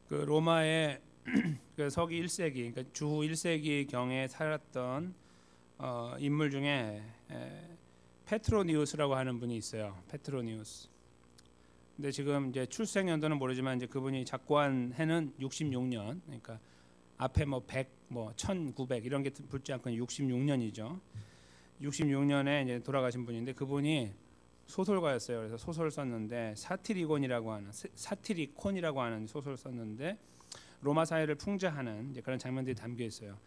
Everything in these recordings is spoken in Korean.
그 로마의 그 서기 1세기, 그러니까 주 1세기 경에 살았던 인물 중에 페트로니우스라고 하는 분이 있어요. 페트로니우스. 근데 지금 이제 출생 연도는 모르지만 이제 그분이 작고한 해는 66년. 그러니까 앞에 뭐 100, 뭐 1900 이런 게 붙지 않고 66년이죠. 66년에 이제 돌아가신 분인데 그분이 소설가였어요. 그래서 소설 썼는데 사티리콘이라고 하는 소설을 썼는데 로마 사회를 풍자하는 이제 그런 장면들이 담겨 있어요.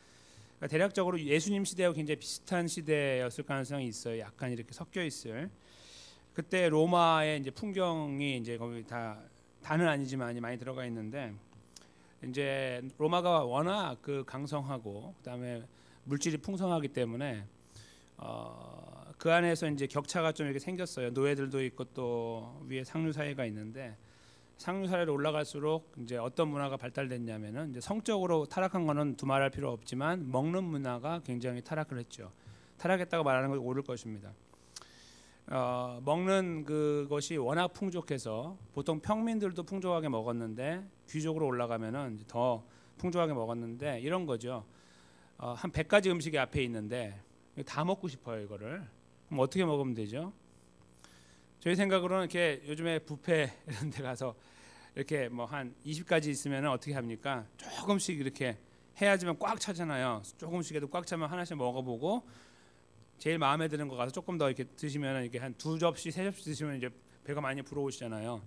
그러니까 대략적으로 예수님 시대와 굉장히 비슷한 시대였을 가능성이 있어요. 약간 이렇게 섞여 있을. 그때 로마의 이제 풍경이 이제 거기 다는 아니지만 많이 들어가 있는데 이제 로마가 워낙 그 강성하고 그다음에 물질이 풍성하기 때문에 그 안에서 이제 격차가 좀 이렇게 생겼어요. 노예들도 있고 또 위에 상류 사회가 있는데 상류 사회로 올라갈수록 이제 어떤 문화가 발달됐냐면은 이제 성적으로 타락한 거는 두말할 필요 없지만 먹는 문화가 굉장히 타락을 했죠. 타락했다고 말하는 것이 옳을 것입니다. 먹는 그것이 워낙 풍족해서 보통 평민들도 풍족하게 먹었는데 귀족으로 올라가면은 더 풍족하게 먹었는데 이런 거죠. 한 100가지 음식이 앞에 있는데 다 먹고 싶어요 이거를. 그럼 어떻게 먹으면 되죠? 저희 생각으로는 이렇게 요즘에 뷔페 이런 데 가서 이렇게 뭐 한 20가지 있으면 어떻게 합니까? 조금씩 이렇게 해야지만 꽉 차잖아요. 조금씩에도 꽉 차면 하나씩 먹어보고 제일 마음에 드는 거 가서 조금 더 이렇게 드시면 이렇게 한 2접시, 3접시 드시면 이제 배가 많이 부러우시잖아요.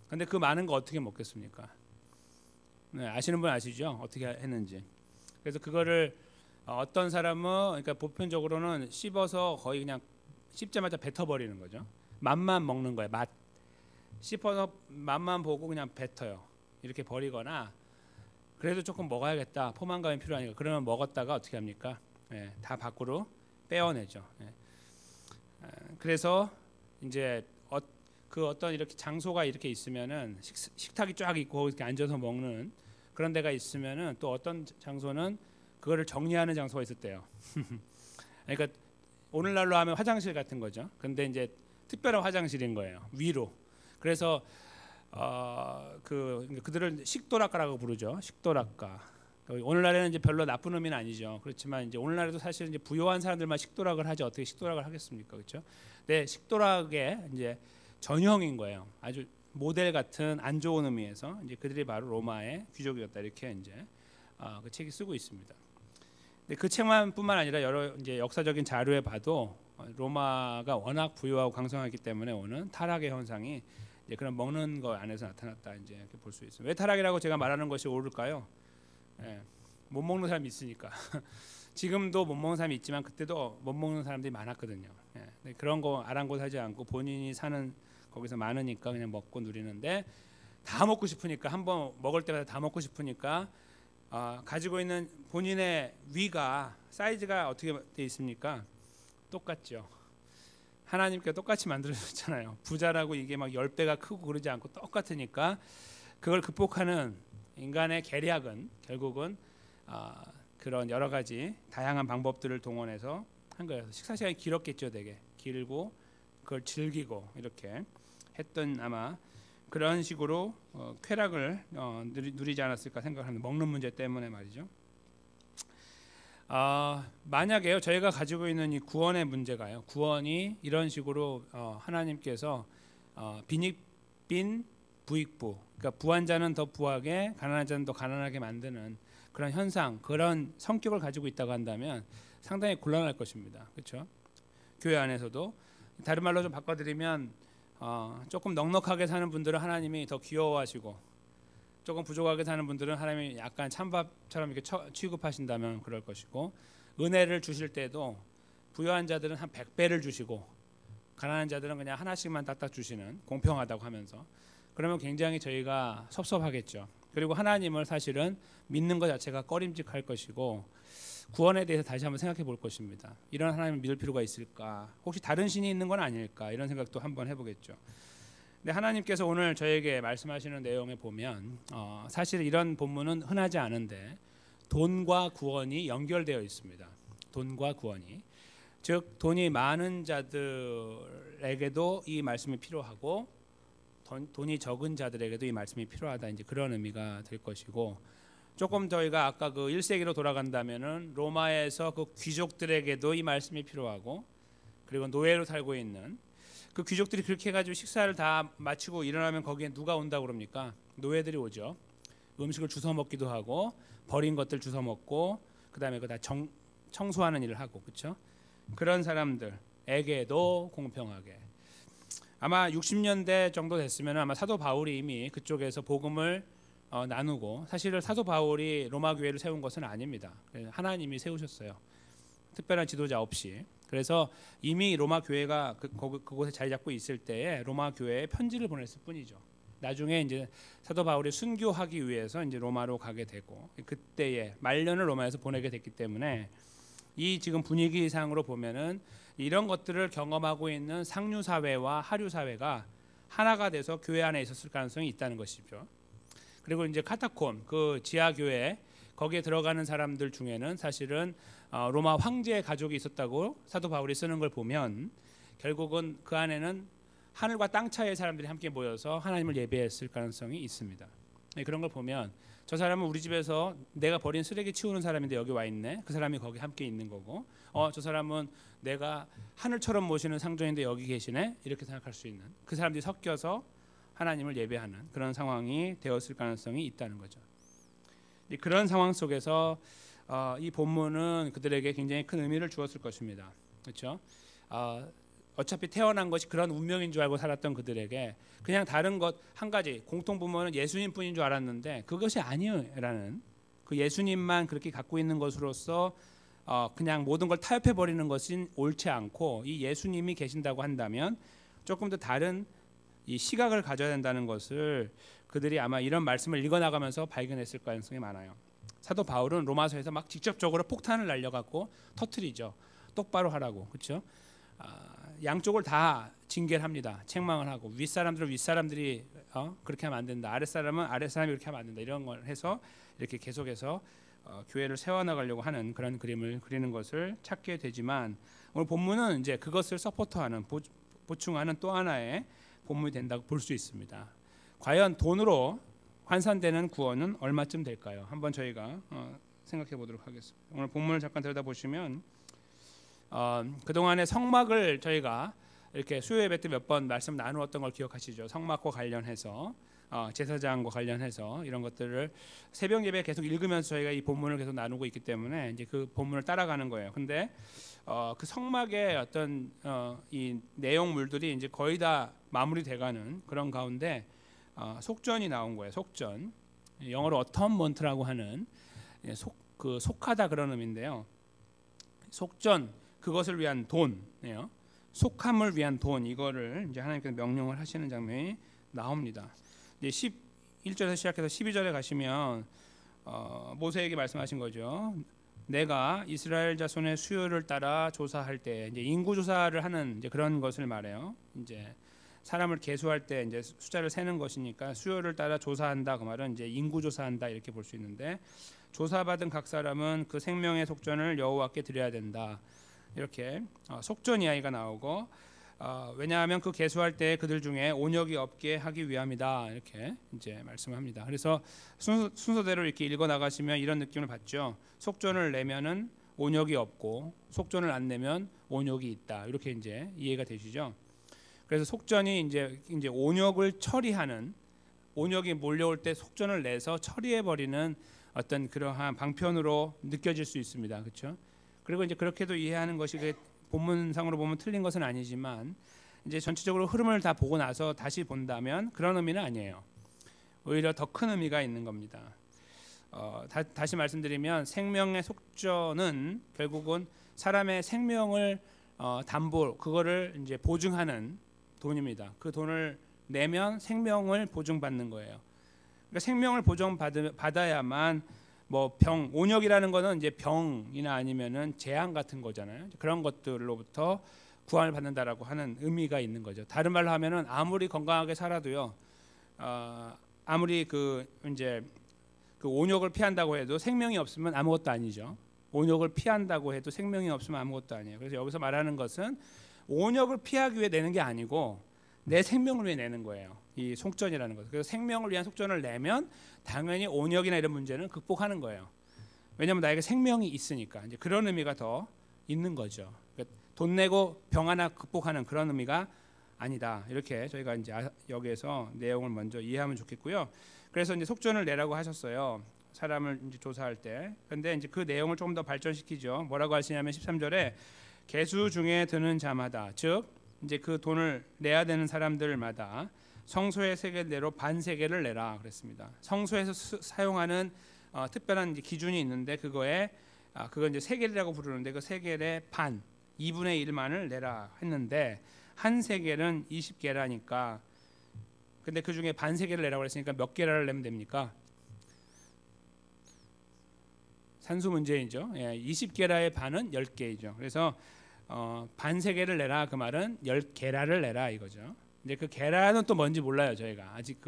근데 그 많은 거 어떻게 먹겠습니까? 네, 아시는 분 아시죠? 어떻게 했는지. 그래서 그거를 어떤 사람은 그러니까 보편적으로는 씹어서 거의 그냥 씹자마자 뱉어버리는 거죠. 맛만 먹는 거예요. 맛. 씹어서 맛만 보고 그냥 뱉어요. 이렇게 버리거나 그래도 조금 먹어야겠다. 포만감이 필요하니까 그러면 먹었다가 어떻게 합니까? 다 밖으로 빼어내죠. 그래서 이제 그 어떤 이렇게 장소가 이렇게 있으면은 식탁이 쫙 있고 이렇게 앉아서 먹는 그런 데가 있으면은 또 어떤 장소는 그거를 정리하는 장소가 있었대요. 그러니까 오늘날로 하면 화장실 같은 거죠. 근데 이제 특별한 화장실인 거예요. 위로. 그래서 그들을 식도락가라고 부르죠. 식도락가. 오늘날에는 이제 별로 나쁜 의미는 아니죠. 그렇지만 이제 오늘날에도 사실 이제 부유한 사람들만 식도락을 하지 어떻게 식도락을 하겠습니까, 그렇죠? 네, 식도락의 이제 전형인 거예요. 아주 모델 같은 안 좋은 의미에서 이제 그들이 바로 로마의 귀족이었다 이렇게 이제 그 책이 쓰고 있습니다. 근데 그 책만뿐만 아니라 여러 이제 역사적인 자료에 봐도 로마가 워낙 부유하고 강성하기 때문에 오는 타락의 현상이 이제 그런 먹는 거 안에서 나타났다 이제 이렇게 볼 수 있습니다. 왜 타락이라고 제가 말하는 것이 옳을까요? 못 먹는 사람이 있으니까. 지금도 못 먹는 사람이 있지만 그때도 못 먹는 사람들이 많았거든요. 그런 거 아랑곳하지 않고 본인이 사는 거기서 많으니까 그냥 먹고 누리는데 다 먹고 싶으니까 한번 먹을 때마다 다 먹고 싶으니까 가지고 있는 본인의 위가 사이즈가 어떻게 돼 있습니까? 똑같죠. 하나님께 똑같이 만들어졌잖아요. 부자라고 이게 막 10배가 크고 그러지 않고 똑같으니까 그걸 극복하는 인간의 계략은 결국은 그런 여러 가지 다양한 방법들을 동원해서 한 거예요. 식사 시간이 길었겠죠, 되게 길고 그걸 즐기고 이렇게 했던 아마 그런 식으로 쾌락을 누리지 않았을까 생각하는 먹는 문제 때문에 말이죠. 만약에요 저희가 가지고 있는 이 구원의 문제가요. 구원이 이런 식으로 하나님께서 빈익빈 부익부, 그러니까 부한 자는 더 부하게 가난한 자는 더 가난하게 만드는 그런 현상, 그런 성격을 가지고 있다고 한다면 상당히 곤란할 것입니다. 그렇죠? 교회 안에서도 다른 말로 좀 바꿔드리면 조금 넉넉하게 사는 분들은 하나님이 더 귀여워하시고 조금 부족하게 사는 분들은 하나님이 약간 찬밥처럼 이렇게 취급하신다면 그럴 것이고 은혜를 주실 때도 부유한 자들은 한 100배를 주시고 가난한 자들은 그냥 하나씩만 딱딱 주시는 공평하다고 하면서 그러면 굉장히 저희가 섭섭하겠죠. 그리고 하나님을 사실은 믿는 것 자체가 꺼림직할 것이고 구원에 대해서 다시 한번 생각해 볼 것입니다. 이런 하나님을 믿을 필요가 있을까? 혹시 다른 신이 있는 건 아닐까? 이런 생각도 한번 해보겠죠. 근데 하나님께서 오늘 저에게 말씀하시는 내용에 보면 사실 이런 본문은 흔하지 않은데 돈과 구원이 연결되어 있습니다. 돈과 구원이, 즉 돈이 많은 자들에게도 이 말씀이 필요하고 돈이 적은 자들에게도 이 말씀이 필요하다. 이제 그런 의미가 될 것이고, 조금 저희가 아까 그 1세기로 돌아간다면은 로마에서 그 귀족들에게도 이 말씀이 필요하고, 그리고 노예로 살고 있는 그 귀족들이 그렇게 해가지고 식사를 다 마치고 일어나면 거기에 누가 온다고 그럽니까? 노예들이 오죠. 음식을 주워 먹기도 하고 버린 것들 주워 먹고 그다음에 그거 다 청소하는 일을 하고, 그렇죠? 그런 사람들에게도 공평하게. 아마 60년대 정도 됐으면 아마 사도 바울이 이미 그쪽에서 복음을 나누고, 사실은 사도 바울이 로마 교회를 세운 것은 아닙니다. 하나님이 세우셨어요. 특별한 지도자 없이. 그래서 이미 로마 교회가 그곳에 자리 잡고 있을 때에 로마 교회에 편지를 보냈을 뿐이죠. 나중에 이제 사도 바울이 순교하기 위해서 이제 로마로 가게 되고, 그때에 말년을 로마에서 보내게 됐기 때문에 이 지금 분위기상으로 보면은 이런 것들을 경험하고 있는 상류 사회와 하류 사회가 하나가 돼서 교회 안에 있었을 가능성이 있다는 것이죠. 그리고 이제 카타콤, 그 지하 교회, 거기에 들어가는 사람들 중에는 사실은 로마 황제의 가족이 있었다고 사도 바울이 쓰는 걸 보면 결국은 그 안에는 하늘과 땅 차이의 사람들이 함께 모여서 하나님을 예배했을 가능성이 있습니다. 그런 걸 보면 저 사람은 우리 집에서 내가 버린 쓰레기 치우는 사람인데 여기 와 있네. 그 사람이 거기 함께 있는 거고, 저 사람은 내가 하늘처럼 모시는 상전인데 여기 계시네. 이렇게 생각할 수 있는, 그 사람들이 섞여서 하나님을 예배하는 그런 상황이 되었을 가능성이 있다는 거죠. 그런 상황 속에서 이 본문은 그들에게 굉장히 큰 의미를 주었을 것입니다. 그렇죠? 어차피 태어난 것이 그런 운명인 줄 알고 살았던 그들에게 그냥 다른 것 한 가지 공통 부모는 예수님뿐인 줄 알았는데 그것이 아니라는, 그 예수님만 그렇게 갖고 있는 것으로서 그냥 모든 걸 타협해 버리는 것은 옳지 않고, 이 예수님이 계신다고 한다면 조금 더 다른 이 시각을 가져야 된다는 것을 그들이 아마 이런 말씀을 읽어나가면서 발견했을 가능성이 많아요. 사도 바울은 로마서에서 막 직접적으로 폭탄을 날려갖고 터뜨리죠. 똑바로 하라고, 그렇죠? 양쪽을 다 징계를 합니다. 책망을 하고, 윗사람들은 윗사람들이 그렇게 하면 안 된다, 아랫사람은 아랫사람이 그렇게 하면 안 된다, 이런 걸 해서 이렇게 계속해서 교회를 세워나가려고 하는 그런 그림을 그리는 것을 찾게 되지만, 오늘 본문은 이제 그것을 서포트하는, 보충하는 또 하나의 본문이 된다고 볼 수 있습니다. 과연 돈으로 환산되는 구원은 얼마쯤 될까요? 한번 저희가 생각해 보도록 하겠습니다. 오늘 본문을 잠깐 들여다보시면 그동안의 성막을 저희가 이렇게 수요 예배 때 몇 번 말씀 나누었던 걸 기억하시죠? 성막과 관련해서, 제사장과 관련해서 이런 것들을 새벽 예배 계속 읽으면서 저희가 이 본문을 계속 나누고 있기 때문에 이제 그 본문을 따라가는 거예요. 근데 그 성막의 어떤 이 내용물들이 이제 거의 다 마무리돼가는 그런 가운데 속전이 나온 거예요. 속전, 영어로 어텀먼트라고 하는 속하다 그런 의미인데요. 속전, 그것을 위한 돈이에요. 속함을 위한 돈, 이거를 이제 하나님께서 명령을 하시는 장면이 나옵니다. 이제 11절에서 시작해서 12절에 가시면 모세에게 말씀하신 거죠. 내가 이스라엘 자손의 수요를 따라 조사할 때, 이제 인구 조사를 하는 이제 그런 것을 말해요. 이제 사람을 계수할 때 이제 숫자를 세는 것이니까 수요를 따라 조사한다, 그 말은 이제 인구 조사한다 이렇게 볼 수 있는데, 조사받은 각 사람은 그 생명의 속전을 여호와께 드려야 된다. 이렇게 속전 이야기가 나오고, 왜냐하면 그 계수할 때 그들 중에 온역이 없게 하기 위함이다, 이렇게 이제 말씀합니다. 그래서 순서대로 이렇게 읽어 나가시면 이런 느낌을 받죠. 속전을 내면은 온역이 없고, 속전을 안 내면 온역이 있다, 이렇게 이제 이해가 되시죠. 그래서 속전이 이제 온역을 처리하는, 온역이 몰려올 때 속전을 내서 처리해 버리는 어떤 그러한 방편으로 느껴질 수 있습니다. 그렇죠? 그리고 이제 그렇게도 이해하는 것이 그 본문상으로 보면 틀린 것은 아니지만, 이제 전체적으로 흐름을 다 보고 나서 다시 본다면 그런 의미는 아니에요. 오히려 더 큰 의미가 있는 겁니다. 다시 말씀드리면 생명의 속전은 결국은 사람의 생명을 담보, 그거를 이제 보증하는 돈입니다. 그 돈을 내면 생명을 보증받는 거예요. 그러니까 생명을 보증받아야만 뭐 온역이라는 거는 이제 병이나 아니면은 재앙 같은 거잖아요. 그런 것들로부터 구원을 받는다라고 하는 의미가 있는 거죠. 다른 말로 하면은 아무리 건강하게 살아도요, 아무리 이제 그 온역을 피한다고 해도 생명이 없으면 아무것도 아니죠. 온역을 피한다고 해도 생명이 없으면 아무것도 아니에요. 그래서 여기서 말하는 것은 온역을 피하기 위해 내는 게 아니고, 내 생명을 위해 내는 거예요. 이 속전이라는 것. 그래서 생명을 위한 속전을 내면 당연히 온역이나 이런 문제는 극복하는 거예요. 왜냐하면 나에게 생명이 있으니까. 이제 그런 의미가 더 있는 거죠. 그러니까 돈 내고 병 하나 극복하는 그런 의미가 아니다. 이렇게 저희가 이제 여기에서 내용을 먼저 이해하면 좋겠고요. 그래서 이제 속전을 내라고 하셨어요. 사람을 이제 조사할 때. 근데 이제 그 내용을 조금 더 발전시키죠. 뭐라고 하시냐면 13절에 계수 중에 드는 자마다, 즉 이제 그 돈을 내야 되는 사람들마다 성소의 세겔대로 반 세겔을 내라 그랬습니다. 성소에서 사용하는 특별한 이제 기준이 있는데 그건 이제 세겔이라고 부르는데 그 세겔의 반 2분의 1만을 내라 했는데 한 세겔은 20게라니까. 근데 그 중에 반 세겔을 내라고 했으니까 몇 게라를 내면 됩니까? 산수 문제이죠. 20게라의 반은 10개이죠. 그래서 반 세겔을 내라 그 말은 10게라를 내라 이거죠. 근데 그 게라는 또 뭔지 몰라요. 저희가 아직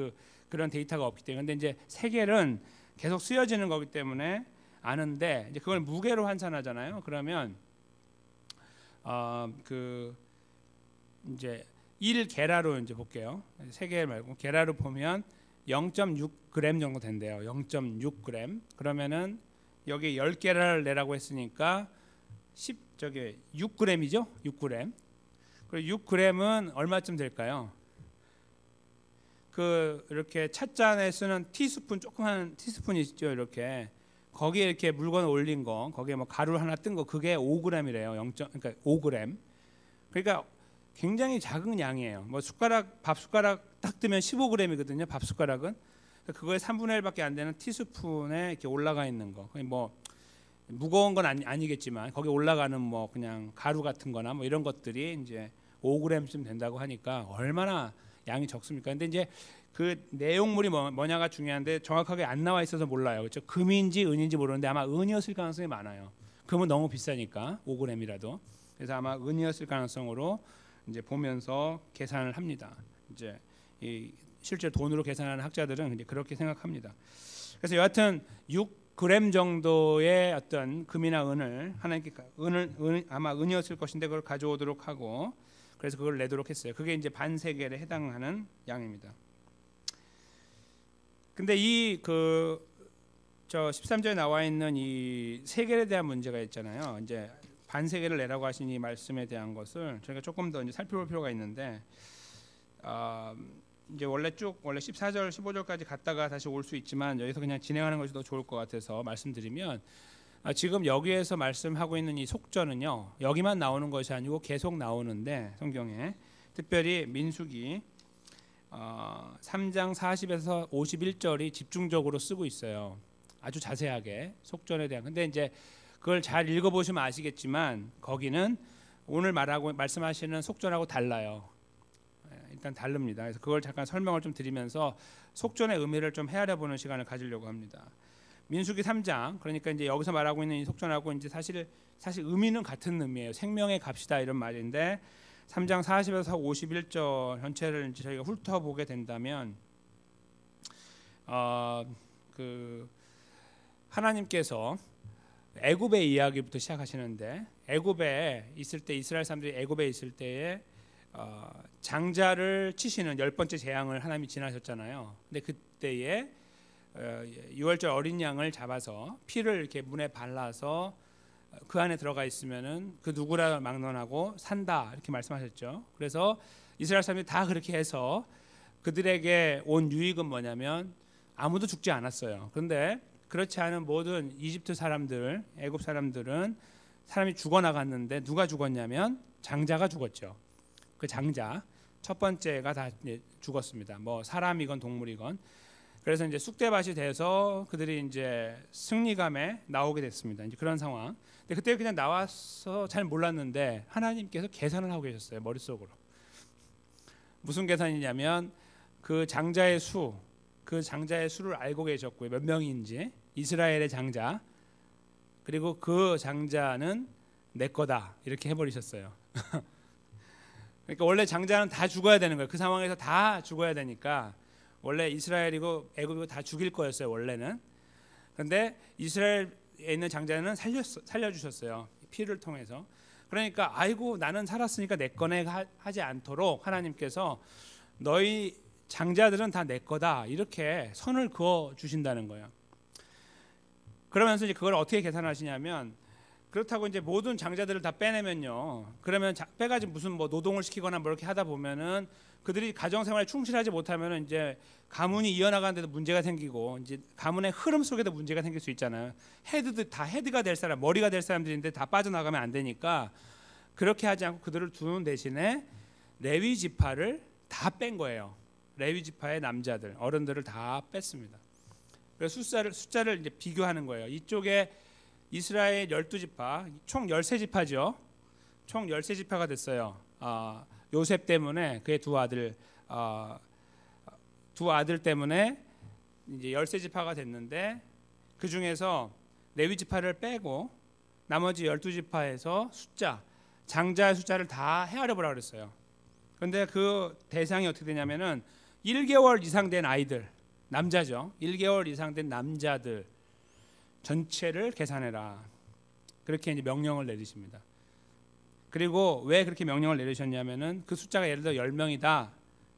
그런 데이터가 없기 때문에. 근데 이제 세겔은 계속 쓰여지는 거기 때문에 아는데 이제 그걸 무게로 환산하잖아요. 그러면 이제 1게라로 이제 볼게요. 세겔 말고 게라로 보면 0.6g 정도 된대요. 0.6g. 그러면은 여기 10게라를 내라고 했으니까 6g이죠? 6g. 그리고 6g은 얼마쯤 될까요? 이렇게 찻잔에 쓰는 티스푼, 조그만 티스푼 있죠, 이렇게. 거기에 이렇게 물건 올린 거, 거기에 뭐 가루 하나 뜬 거, 그게 5g이래요. 그러니까 5g. 그러니까 굉장히 작은 양이에요. 뭐 밥 숟가락 딱 뜨면 15g이거든요. 밥 숟가락은. 그거에 3분의 1밖에 안 되는 티스푼에 이렇게 올라가 있는 거. 뭐 무거운 건 아니겠지만 거기 올라가는 뭐 그냥 가루 같은 거나 뭐 이런 것들이 이제 5g쯤 된다고 하니까 얼마나 양이 적습니까? 근데 이제 그 내용물이 뭐냐가 중요한데 정확하게 안 나와 있어서 몰라요. 그렇죠? 금인지 은인지 모르는데 아마 은이었을 가능성이 많아요. 금은 너무 비싸니까 5g이라도. 그래서 아마 은이었을 가능성으로 이제 보면서 계산을 합니다. 이제 실제 돈으로 계산하는 학자들은 이제 그렇게 생각합니다. 그래서 여하튼 6g 정도의 어떤 금이나 은을 하나님께 아마 은이었을 것인데 그걸 가져오도록 하고 그래서 그걸 내도록 했어요. 그게 이제 반 세겔에 해당하는 양입니다. 근데 저 13절에 나와 있는 이 세겔에 대한 문제가 있잖아요. 이제 반 세겔을 내라고 하신 이 말씀에 대한 것을 저희가 조금 더 이제 살펴볼 필요가 있는데 이제 원래 14절, 15절까지 갔다가 다시 올 수 있지만 여기서 그냥 진행하는 것이 더 좋을 것 같아서 말씀드리면 지금 여기에서 말씀하고 있는 이 속전은요. 여기만 나오는 것이 아니고 계속 나오는데 성경에 특별히 민수기 3장 40에서 51절이 집중적으로 쓰고 있어요. 아주 자세하게 속전에 대한. 근데 이제 그걸 잘 읽어보시면 아시겠지만 거기는 오늘 말씀하시는 속전하고 달라요. 일단 다릅니다. 그래서 그걸 잠깐 설명을 좀 드리면서 속전의 의미를 좀 헤아려보는 시간을 가지려고 합니다. 민수기 3장, 그러니까 이제 여기서 말하고 있는 이 속전하고 이제 사실 의미는 같은 의미예요. 생명의 값이다 이런 말인데 3장 40에서 51절 전체를 이제 저희가 훑어보게 된다면 하나님께서 애굽의 이야기부터 시작하시는데 애굽에 있을 때 이스라엘 사람들이 애굽에 있을 때에 장자를 치시는 10번째 재앙을 하나님이 지나셨잖아요. 근데 그때에 6월절 어린 양을 잡아서 피를 이렇게 문에 발라서 그 안에 들어가 있으면은 그 누구라 막론하고 산다 이렇게 말씀하셨죠. 그래서 이스라엘 사람들이 다 그렇게 해서 그들에게 온 유익은 뭐냐면 아무도 죽지 않았어요. 그런데 그렇지 않은 모든 이집트 사람들, 애굽 사람들은 사람이 죽어 나갔는데 누가 죽었냐면 장자가 죽었죠. 그 장자 첫 번째가 다 죽었습니다. 뭐 사람이건 동물이건. 그래서 이제 쑥대밭이 돼서 그들이 이제 승리감에 나오게 됐습니다. 이제 그런 상황. 근데 그때 그냥 나와서 잘 몰랐는데 하나님께서 계산을 하고 계셨어요. 머릿속으로. 무슨 계산이냐면 그 장자의 수를 알고 계셨고요. 몇 명인지 이스라엘의 장자 그리고 그 장자는 내 거다 이렇게 해버리셨어요. 그러니까 원래 장자는 다 죽어야 되는 거예요. 그 상황에서 다 죽어야 되니까 원래 이스라엘이고 애굽이고 다 죽일 거였어요. 원래는. 그런데 이스라엘에 있는 장자는 살려주셨어요. 피를 통해서. 그러니까 아이고 나는 살았으니까 내 거네 하지 않도록 하나님께서 너희 장자들은 다 내 거다 이렇게 선을 그어 주신다는 거예요. 그러면서 이제 그걸 어떻게 계산하시냐면 그렇다고 이제 모든 장자들을 다 빼내면요. 그러면 빼가지고 무슨 뭐 노동을 시키거나 뭐 이렇게 하다 보면은 그들이 가정생활에 충실하지 못하면은 이제 가문이 이어나가는데도 문제가 생기고 이제 가문의 흐름 속에도 문제가 생길 수 있잖아요. 다 헤드가 될 사람, 머리가 될 사람들인데 다 빠져나가면 안 되니까 그렇게 하지 않고 그들을 두는 대신에 레위 지파를 다 뺀 거예요. 레위 지파의 남자들, 어른들을 다 뺐습니다. 그래서 숫자를 이제 비교하는 거예요. 이쪽에 이스라엘 12지파, 총 13지파죠. 총 13지파가 됐어요. 요셉 때문에 그의 두 아들 때문에 이제 13지파가 됐는데 그 중에서 레위 지파를 빼고 나머지 12지파에서 장자의 숫자를 다 헤아려 보라 그랬어요. 그런데 그 대상이 어떻게 되냐면은 1개월 이상 된 아이들, 남자죠. 1개월 이상 된 남자들 전체를 계산해라. 그렇게 이제 명령을 내리십니다. 그리고 왜 그렇게 명령을 내리셨냐면은 그 숫자가 예를 들어 10명이다.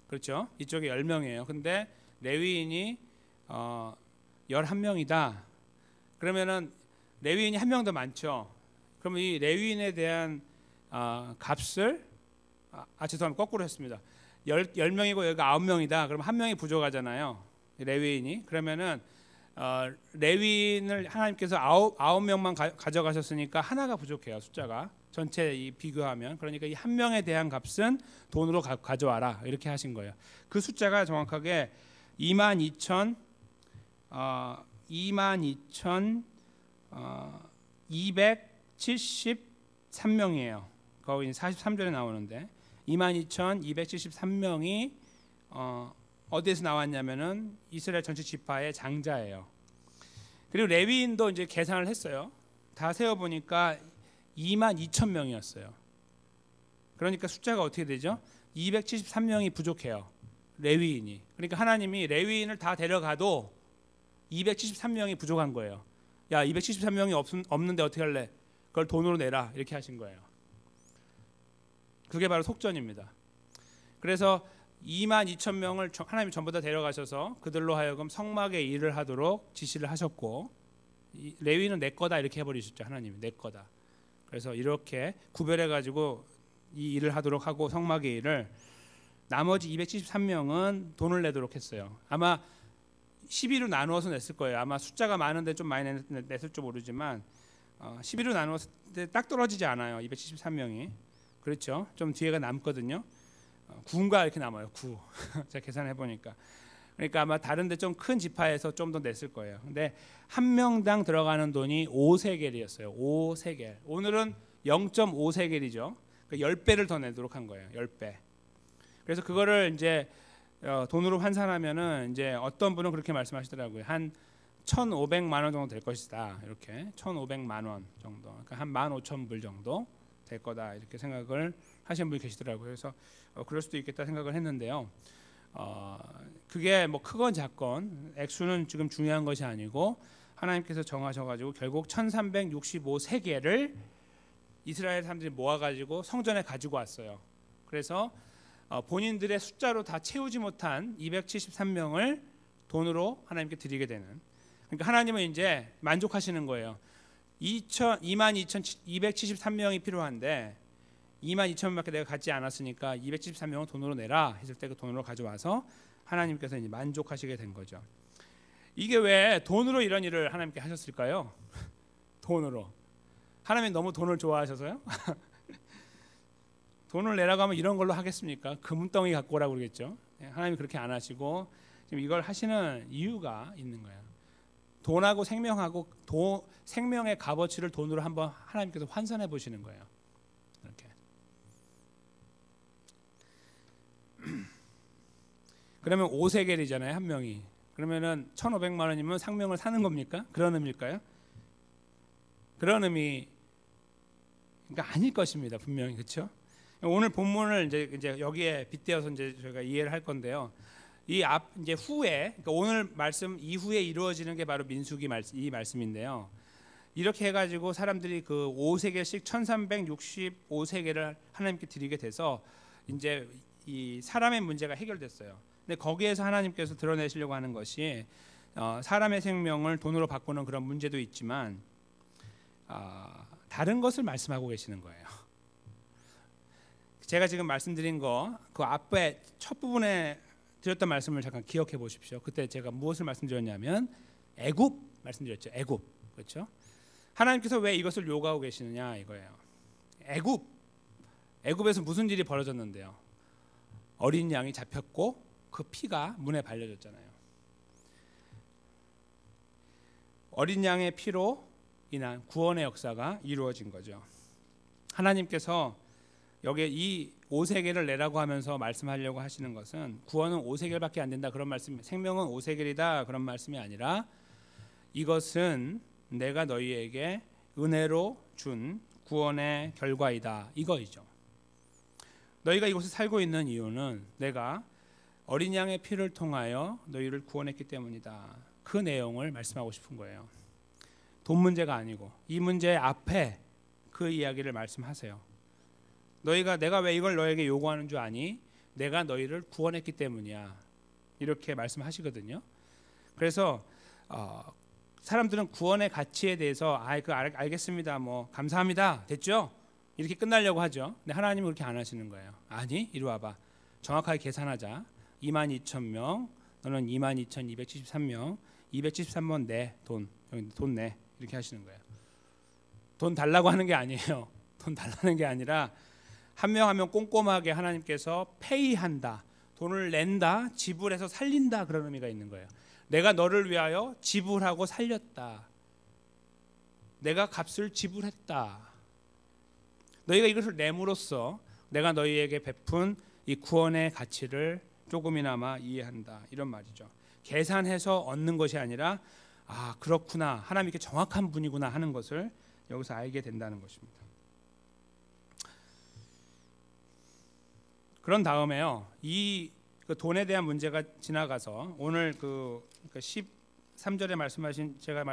그렇죠? 이쪽에 10명이에요. 근데 레위인이 11명이다. 그러면은 레위인이 한 명 더 많죠. 그러면 이 레위인에 대한 값을 죄송합니다. 거꾸로 했습니다. 10명이고 여기가 9명이다. 그럼 한 명이 부족하잖아요. 레위인이. 그러면은 레위인을 하나님께서 9명만 가져가셨으니까 하나가 부족해요. 숫자가 전체 비교하면. 그러니까 이 한 명에 대한 값은 돈으로 가져와라 이렇게 하신 거예요. 그 숫자가 정확하게 22,273명이에요. 거기 43절에 나오는데 22,273명이 어디에서 나왔냐면은 이스라엘 전체 지파의 장자예요. 그리고 레위인도 이제 계산을 했어요. 다 세어 보니까 22,000명이었어요. 그러니까 숫자가 어떻게 되죠? 273명이 부족해요. 레위인이. 그러니까 하나님이 레위인을 다 데려가도 273명이 부족한 거예요. 야, 273명이 없는데 어떻게 할래? 그걸 돈으로 내라. 이렇게 하신 거예요. 그게 바로 속전입니다. 그래서 22,000명을 하나님이 전부 다 데려가셔서 그들로 하여금 성막의 일을 하도록 지시를 하셨고 레위는 내 거다 이렇게 해버리셨죠. 하나님이 내 거다. 그래서 이렇게 구별해가지고 이 일을 하도록 하고 성막의 일을 나머지 273명은 돈을 내도록 했어요. 아마 12로 나누어서 냈을 거예요. 아마 숫자가 많은데 좀 많이 냈을 줄 모르지만 12로 나누었을 때 딱 떨어지지 않아요. 273명이. 그렇죠. 좀 뒤에가 남거든요. 9인가 이렇게 남아요. 9. 제가 계산해 보니까. 그러니까 아마 다른데 좀 큰 지파에서 좀 더 냈을 거예요. 근데 한 명당 들어가는 돈이 5세겔이었어요. 5세겔. 오늘은 0.5세겔이죠. 그러니까 10배를 더 내도록 한 거예요. 10배. 그래서 그거를 이제 돈으로 환산하면은 이제 어떤 분은 그렇게 말씀하시더라고요. 한 1,500만 원 정도 될 것이다. 이렇게 1,500만 원 정도. 그러니까 한 15,000불 정도 될 거다. 이렇게 생각을 하시는 분이 계시더라고요. 그래서 그럴 수도 있겠다 생각을 했는데요. 그게 뭐 크건 작건 액수는 지금 중요한 것이 아니고 하나님께서 정하셔가지고 결국 1365세겔을 이스라엘 사람들이 모아가지고 성전에 가지고 왔어요. 그래서 본인들의 숫자로 다 채우지 못한 273명을 돈으로 하나님께 드리게 되는. 그러니까 하나님은 이제 만족하시는 거예요. 22,273명이 필요한데 22,000명밖에 내가 갖지 않았으니까 273명은 돈으로 내라 했을 때 그 돈으로 가져와서 하나님께서 이제 만족하시게 된 거죠. 이게 왜 돈으로 이런 일을 하나님께 하셨을까요? 돈으로. 하나님이 너무 돈을 좋아하셔서요? 돈을 내라고 하면 이런 걸로 하겠습니까? 금덩이 갖고 오라고 그러겠죠. 하나님이 그렇게 안 하시고 지금 이걸 하시는 이유가 있는 거예요. 돈하고 생명하고 생명의 값어치를 돈으로 한번 하나님께서 환산해 보시는 거예요. 이렇게. 그러면 5세겔이잖아요, 한 명이. 그러면은 1,500만 원이면 생명을 사는 겁니까? 그런 의미일까요? 그런 의미 그러니까 아닐 것입니다, 분명히. 그렇죠? 오늘 본문을 이제 여기에 빗대어서 이제 저희가 이해를 할 건데요. 이제 후에, 그러니까 오늘 말씀 이후에 이루어지는 게 바로 민수기 이 말씀인데요. 이렇게 해가지고 사람들이 그 5세겔씩 1365세겔을 하나님께 드리게 돼서 이제 이 사람의 문제가 해결됐어요. 근데 거기에서 하나님께서 드러내시려고 하는 것이 사람의 생명을 돈으로 바꾸는 그런 문제도 있지만 다른 것을 말씀하고 계시는 거예요. 제가 지금 말씀드린 거 그 앞에 첫 부분에 드렸던 말씀을 잠깐 기억해 보십시오. 그때 제가 무엇을 말씀드렸냐면 애굽 말씀드렸죠. 애굽. 그렇죠? 하나님께서 왜 이것을 요구하고 계시느냐 이거예요. 애굽에서 무슨 일이 벌어졌는데요? 어린 양이 잡혔고 그 피가 문에 발려졌잖아요. 어린 양의 피로 인한 구원의 역사가 이루어진 거죠. 하나님께서 여기에 이 5세겔을 내라고 하면서 말씀하려고 하시는 것은 구원은 5세겔밖에 안 된다 그런 말씀, 생명은 5세겔이다 그런 말씀이 아니라 이것은 내가 너희에게 은혜로 준 구원의 결과이다 이거이죠. 너희가 이곳에 살고 있는 이유는 내가 어린 양의 피를 통하여 너희를 구원했기 때문이다. 그 내용을 말씀하고 싶은 거예요. 돈 문제가 아니고 이 문제 앞에 그 이야기를 말씀하세요. 내가 왜 이걸 너에게 요구하는 줄 아니? 내가 너희를 구원했기 때문이야. 이렇게 말씀하시거든요. 그래서 사람들은 구원의 가치에 대해서 알겠습니다. 뭐 감사합니다. 됐죠? 이렇게 끝나려고 하죠. 근데 하나님은 그렇게 안 하시는 거예요. 아니, 이리 와봐. 정확하게 계산하자. 22,000명, 너는 22,273명, 273번 내 돈 내. 이렇게 하시는 거예요. 돈 달라고 하는 게 아니에요. 돈 달라는 게 아니라 한 명 한 명 꼼꼼하게 하나님께서 페이한다. 돈을 낸다, 지불해서 살린다 그런 의미가 있는 거예요. 내가 너를 위하여 지불하고 살렸다. 내가 값을 지불했다. 너희가 이것을 내므로써 내가 너희에게 베푼 이 구원의 가치를 조금이나마 이해한다. 이런 말이죠. 계산해서 얻는 것이 아니라 그렇구나. 하나님께 정확한 분이구나 하는 것을 여기서 알게 된다는 것입니다. 그런 다음에요. 이 돈에 대한 문제가 지나가서 오늘 그 13절에 말씀하신 제가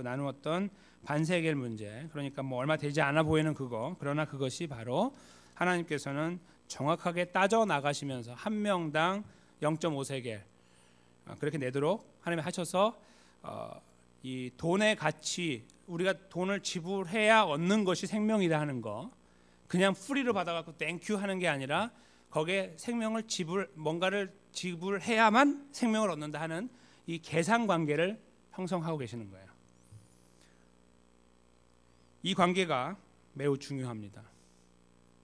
나누었던 반세겔 문제, 그러니까 뭐 얼마 되지 않아 보이는 그거, 그러나 그것이 바로 하나님께서는 정확하게 따져 나가시면서 한 명당 0.5세겔 그렇게 내도록 하나님이 하셔서 이 돈의 가치, 우리가 돈을 지불해야 얻는 것이 생명이다 하는 거, 그냥 프리로 받아갖고 땡큐 하는 게 아니라 거기에 생명을 뭔가를 지불해야만 생명을 얻는다 하는 이 계산 관계를 형성하고 계시는 거예요. 이 관계가 매우 중요합니다.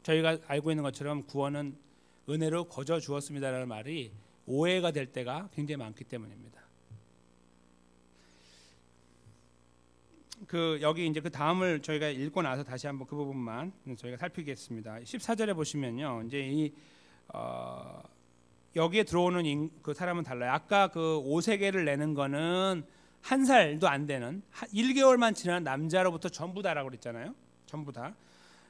저희가 알고 있는 것처럼 구원은 은혜로 거저 주었습니다라는 말이 오해가 될 때가 굉장히 많기 때문입니다. 여기 이제 그 다음을 저희가 읽고 나서 다시 한번 그 부분만 저희가 살피겠습니다. 14절에 보시면요, 이제 여기에 들어오는 그 사람은 달라요. 아까 그 5세겔을 내는 거는 한 살도 안 되는 1개월만 지난 남자로부터 전부 다라고 그랬잖아요. 전부 다.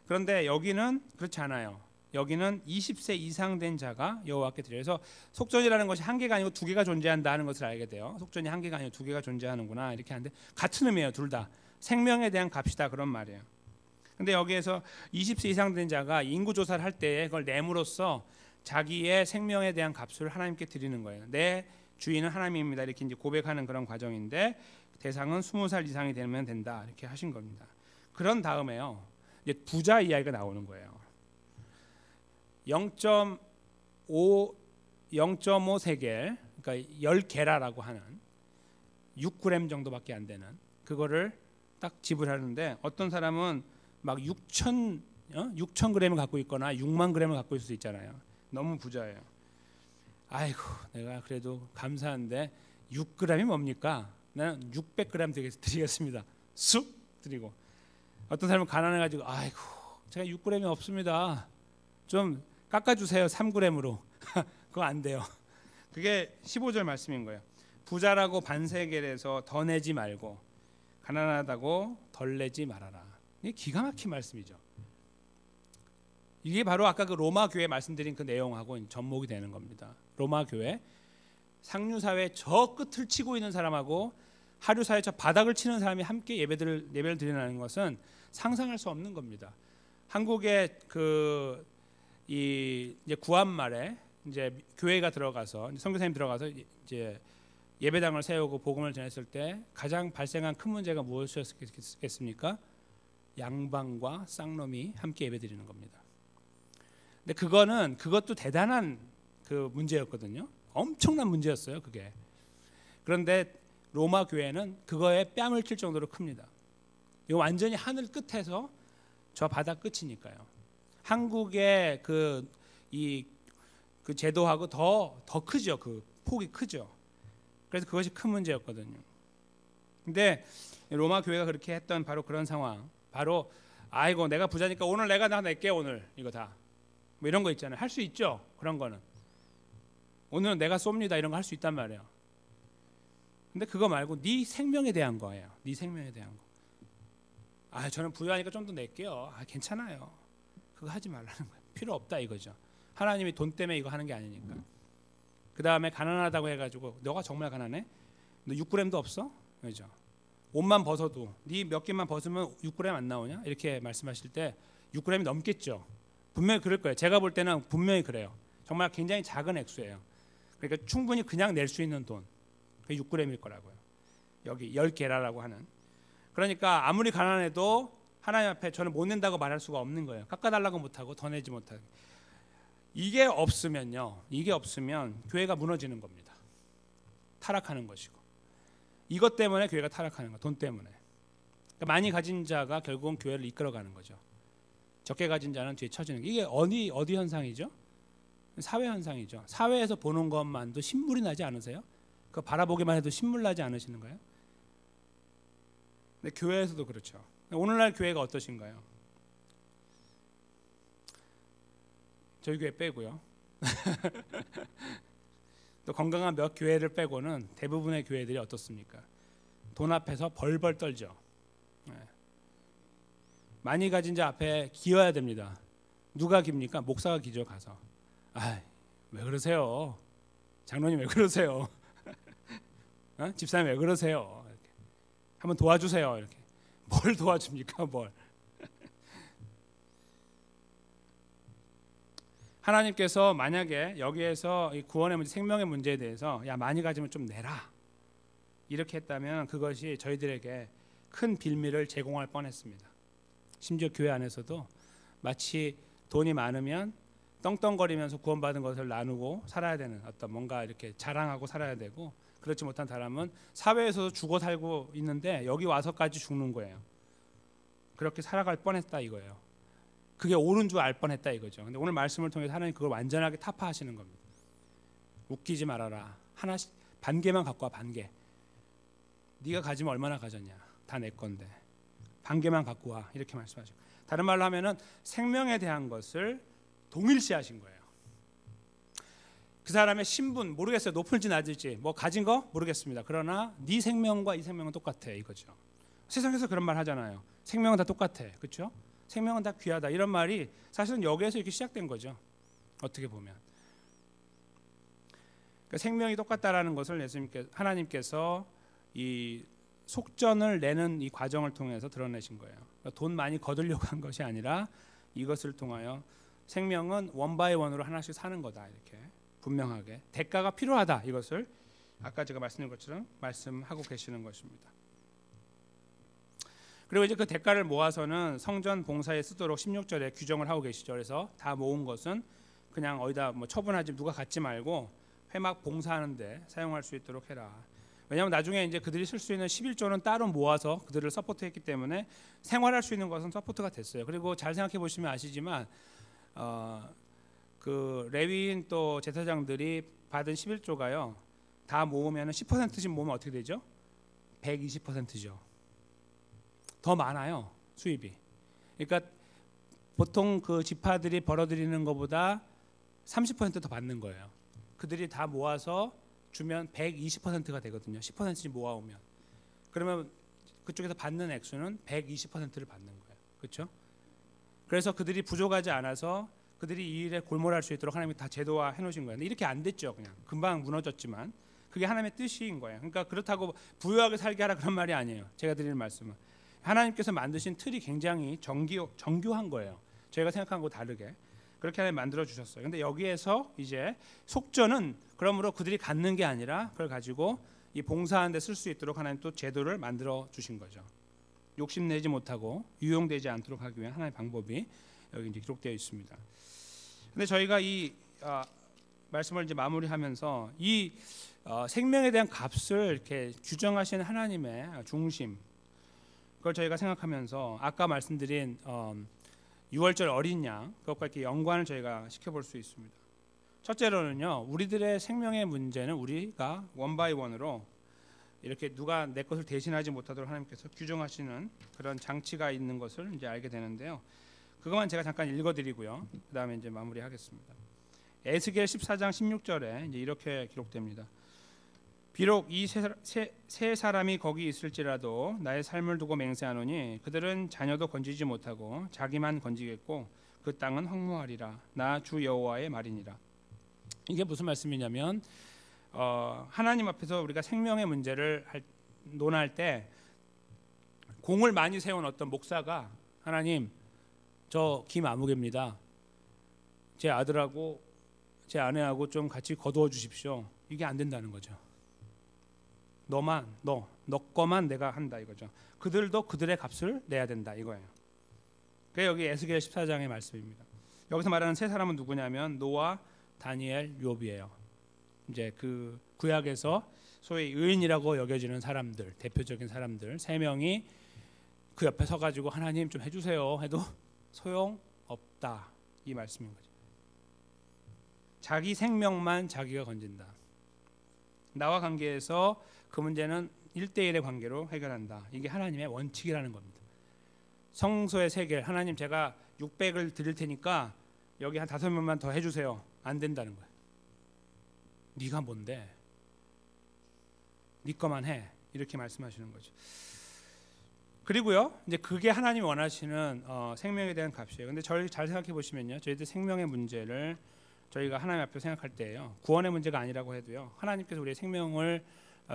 그런데 여기는 그렇지 않아요. 여기는 20세 이상 된 자가 여호와께 드려서 속전이라는 것이 한 개가 아니고 두 개가 존재한다는 것을 알게 돼요. 속전이 한 개가 아니고 두 개가 존재하는구나 이렇게 하는데 같은 의미예요. 둘 다 생명에 대한 값이다 그런 말이에요. 근데 여기에서 20세 이상 된 자가 인구 조사를 할 때 그걸 내므로써 자기의 생명에 대한 값을 하나님께 드리는 거예요. 내 주인은 하나님입니다. 이렇게 이제 고백하는 그런 과정인데 대상은 20살 이상이 되면 된다 이렇게 하신 겁니다. 그런 다음에요, 이제 부자 이야기가 나오는 거예요. 0.5세겔, 그러니까 10게라라고 하는 6g 정도밖에 안 되는 그거를 딱 지불하는데 어떤 사람은 막 6,000g을 갖고 있거나 6만 g을 갖고 있을 수 있잖아요. 너무 부자예요. 아이고, 내가 그래도 감사한데 6g이 뭡니까? 나는 600g 드리겠습니다. 쑥 드리고. 어떤 사람은 가난해가지고 아이고, 제가 6g이 없습니다. 좀 깎아주세요. 3g으로. 그거 안 돼요. 그게 15절 말씀인 거예요. 부자라고 반세겔에서 더 내지 말고 가난하다고 덜 내지 말아라. 이게 기가 막힌 말씀이죠. 이게 바로 아까 그 로마 교회 말씀드린 그 내용하고 접목이 되는 겁니다. 로마 교회 상류 사회 저 끝을 치고 있는 사람하고 하류사에 저 바닥을 치는 사람이 함께 예배를 드리는 것은 상상할 수 없는 겁니다. 한국의 이제 구한말에 이제 교회가 들어가서 선교사님 들어가서 이제 예배당을 세우고 복음을 전했을 때 가장 발생한 큰 문제가 무엇이었겠습니까? 양반과 쌍놈이 함께 예배드리는 겁니다. 근데 그것도 대단한 그 문제였거든요. 엄청난 문제였어요, 그게. 그런데 로마 교회는 그거에 뺨을 칠 정도로 큽니다. 이거 완전히 하늘 끝에서 저 바다 끝이니까요. 한국의 그 제도하고 더 크죠. 그 폭이 크죠. 그래서 그것이 큰 문제였거든요. 근데 로마 교회가 그렇게 했던 바로 그런 상황, 바로 아이고 내가 부자니까 오늘 내가 다 낼게, 오늘 이거 다 뭐 이런 거 있잖아요. 할 수 있죠. 그런 거는 오늘은 내가 쏩니다, 이런 거 할 수 있단 말이에요. 근데 그거 말고 네 생명에 대한 거예요. 네 생명에 대한 거. 아, 저는 부유하니까 좀 더 낼게요. 아, 괜찮아요. 그거 하지 말라는 거예요. 필요 없다 이거죠. 하나님이 돈 때문에 이거 하는 게 아니니까. 그 다음에 가난하다고 해가지고 너가 정말 가난해? 너 6g도 없어? 그죠? 옷만 벗어도 네 몇 개만 벗으면 6g 안 나오냐? 이렇게 말씀하실 때 6g이 넘겠죠. 분명히 그럴 거예요. 제가 볼 때는 분명히 그래요. 정말 굉장히 작은 액수예요. 그러니까 충분히 그냥 낼 수 있는 돈, 그게 6g일 거라고요. 여기 10개라고 하는. 그러니까 아무리 가난해도 하나님 앞에 저는 못 낸다고 말할 수가 없는 거예요. 깎아달라고 못하고 더 내지 못하고. 이게 없으면 교회가 무너지는 겁니다. 타락하는 것이고. 이것 때문에 교회가 타락하는 거예요. 돈 때문에. 그러니까 많이 가진 자가 결국은 교회를 이끌어가는 거죠. 적게 가진 자는 뒤에 처지는 거예요. 이게 어디 현상이죠? 사회 현상이죠. 사회에서 보는 것만도 신물이 나지 않으세요? 그거 바라보기만 해도 신물 나지 않으시는 거예요? 근데 교회에서도 그렇죠. 오늘날 교회가 어떠신가요? 저희 교회 빼고요. 또 건강한 몇 교회를 빼고는 대부분의 교회들이 어떻습니까? 돈 앞에서 벌벌 떨죠. 많이 가진 자 앞에 기어야 됩니다. 누가 깁니까? 목사가 기죠. 가서. 아, 왜 그러세요? 장로님 왜 그러세요? 집사님 왜 그러세요? 이렇게. 한번 도와주세요. 이렇게. 뭘 도와줍니까? 뭘? 하나님께서 만약에 여기에서 이 구원의 문제, 생명의 문제에 대해서 야 많이 가지면 좀 내라 이렇게 했다면 그것이 저희들에게 큰 빌미를 제공할 뻔했습니다. 심지어 교회 안에서도 마치 돈이 많으면 떵떵거리면서 구원받은 것을 나누고 살아야 되는 어떤 뭔가 이렇게 자랑하고 살아야 되고, 그렇지 못한 사람은 사회에서도 죽어 살고 있는데 여기 와서까지 죽는 거예요. 그렇게 살아갈 뻔했다 이거예요. 그게 옳은 줄 알 뻔했다 이거죠. 근데 오늘 말씀을 통해서 하나님 그걸 완전하게 타파하시는 겁니다. 웃기지 말아라. 하나씩 반개만 갖고 와. 반개. 네가 가지면 얼마나 가졌냐. 다 내 건데. 반개만 갖고 와. 이렇게 말씀하시고. 다른 말로 하면은 생명에 대한 것을 동일시하신 거예요. 그 사람의 신분 모르겠어요. 높을지 낮을지 뭐 가진 거 모르겠습니다. 그러나 네 생명과 이 생명은 똑같아 이거죠. 세상에서 그런 말 하잖아요. 생명은 다 똑같아. 그렇죠? 생명은 다 귀하다. 이런 말이 사실은 여기에서 이렇게 시작된 거죠. 어떻게 보면. 그러니까 생명이 똑같다라는 것을 하나님께서 이 속전을 내는 이 과정을 통해서 드러내신 거예요. 그러니까 돈 많이 거두려고 한 것이 아니라 이것을 통하여 생명은 원바이원으로 하나씩 사는 거다. 이렇게 분명하게 대가가 필요하다. 이것을 아까 제가 말씀드린 것처럼 말씀하고 계시는 것입니다. 그리고 이제 그 대가를 모아서는 성전 봉사에 쓰도록 16절에 규정을 하고 계시죠. 그래서 다 모은 것은 그냥 어디다 뭐 처분하지 누가 갖지 말고 회막 봉사하는데 사용할 수 있도록 해라. 왜냐하면 나중에 이제 그들이 쓸 수 있는 11조는 따로 모아서 그들을 서포트했기 때문에 생활할 수 있는 것은 서포트가 됐어요. 그리고 잘 생각해 보시면 아시지만 그 레위인 또 제사장들이 받은 11조가요. 다 모으면 10%씩 모으면 어떻게 되죠? 120%죠. 더 많아요. 수입이. 그러니까 보통 그 지파들이 벌어들이는 것보다 30% 더 받는 거예요. 그들이 다 모아서 주면 120%가 되거든요. 10%씩 모아오면. 그러면 그쪽에서 받는 액수는 120%를 받는 거예요. 그렇죠? 그래서 그들이 부족하지 않아서 그들이 이 일에 골몰할 수 있도록 하나님이 다 제도화해 놓으신 거예요. 근데 이렇게 안 됐죠. 그냥 금방 무너졌지만 그게 하나님의 뜻인 거예요. 그러니까 그렇다고 부유하게 살게 하라 그런 말이 아니에요. 제가 드리는 말씀은 하나님께서 만드신 틀이 굉장히 정교한 거예요. 저희가 생각한 것과 다르게 그렇게 하나님 만들어 주셨어요. 근데 여기에서 이제 속전은 그러므로 그들이 갖는 게 아니라 그걸 가지고 이 봉사하는 데 쓸 수 있도록 하나님 또 제도를 만들어 주신 거죠. 욕심내지 못하고 유용되지 않도록 하기 위한 하나님의 방법이 여기 이제 기록되어 있습니다. 근데 저희가 이 말씀을 이제 마무리하면서 이 생명에 대한 값을 이렇게 규정하시는 하나님의 중심, 그걸 저희가 생각하면서 아까 말씀드린 6월절 어린 양 그것과 이렇게 연관을 저희가 시켜볼 수 있습니다. 첫째로는요, 우리들의 생명의 문제는 우리가 원바이 원으로 이렇게 누가 내 것을 대신하지 못하도록 하나님께서 규정하시는 그런 장치가 있는 것을 이제 알게 되는데요. 그것만 제가 잠깐 읽어드리고요. 그 다음에 이제 마무리하겠습니다. 에스겔 14장 16절에 이제 이렇게 기록됩니다. 비록 이 세 사람이 거기 있을지라도 나의 삶을 두고 맹세하노니 그들은 자녀도 건지지 못하고 자기만 건지겠고 그 땅은 황무하리라. 나 주 여호와의 말이니라. 이게 무슨 말씀이냐면 하나님 앞에서 우리가 생명의 문제를 논할 때 공을 많이 세운 어떤 목사가 하나님 저 김아무개입니다. 제 아들하고 제 아내하고 좀 같이 거두어 주십시오. 이게 안 된다는 거죠. 너 거만 내가 한다 이거죠. 그들도 그들의 값을 내야 된다 이거예요. 그게 여기 에스겔 14장의 말씀입니다. 여기서 말하는 세 사람은 누구냐면 노아, 다니엘, 욥이에요. 이제 그 구약에서 소위 의인이라고 여겨지는 사람들, 대표적인 사람들 세 명이 그 옆에 서가지고 하나님 좀 해주세요 해도 소용 없다 이 말씀인 거죠. 자기 생명만 자기가 건진다. 나와 관계에서 그 문제는 1대1의 관계로 해결한다. 이게 하나님의 원칙이라는 겁니다. 성소의 세계, 하나님 제가 600을 드릴 테니까 여기 한 5명만 더 해주세요. 안 된다는 거예요. 네가 뭔데? 네 거만 해. 이렇게 말씀하시는 거죠. 그리고요, 이제 그게 하나님이 원하시는 생명에 대한 값이에요. 근데 저희 잘 생각해 보시면요, 저희들 생명의 문제를 저희가 하나님 앞에 생각할 때예요. 구원의 문제가 아니라고 해도요, 하나님께서 우리의 생명을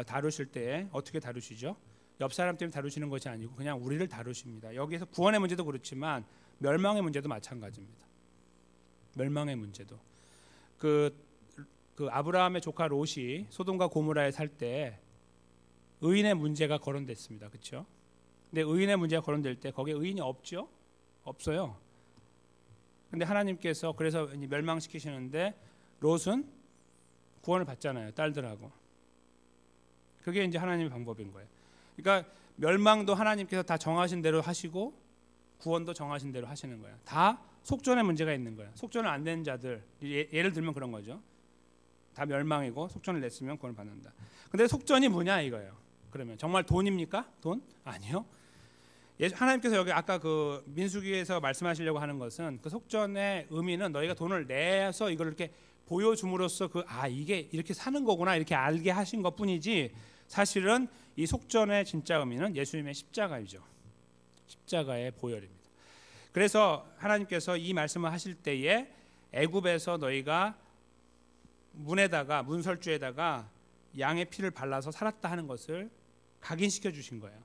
다루실 때 어떻게 다루시죠? 옆 사람 때문에 다루시는 것이 아니고 그냥 우리를 다루십니다. 여기에서 구원의 문제도 그렇지만 멸망의 문제도 마찬가지입니다. 멸망의 문제도 그 아브라함의 조카 롯이 소돔과 고모라에 살 때 의인의 문제가 거론됐습니다. 그렇죠? 근데 의인의 문제가 거론될 때 거기에 의인이 없죠? 없어요. 근데 하나님께서 그래서 멸망시키시는데 롯은 구원을 받잖아요. 딸들하고. 그게 이제 하나님의 방법인 거예요. 그러니까 멸망도 하나님께서 다 정하신 대로 하시고 구원도 정하신 대로 하시는 거예요. 다 속전에 문제가 있는 거예요. 속전을 안 낸 자들, 예를 들면 그런 거죠. 다 멸망이고 속전을 냈으면 구원을 받는다. 근데 속전이 뭐냐 이거예요. 그러면 정말 돈입니까? 돈? 아니요. 하나님께서 여기 아까 그 민수기에서 말씀하시려고 하는 것은 그 속전의 의미는 너희가 돈을 내서 이걸 이렇게 보여줌으로써 이게 이렇게 사는 거구나 이렇게 알게 하신 것뿐이지, 사실은 이 속전의 진짜 의미는 예수님의 십자가이죠. 십자가의 보혈입니다. 그래서 하나님께서 이 말씀을 하실 때에 애굽에서 너희가 문설주에다가 양의 피를 발라서 살았다 하는 것을 각인시켜 주신 거예요.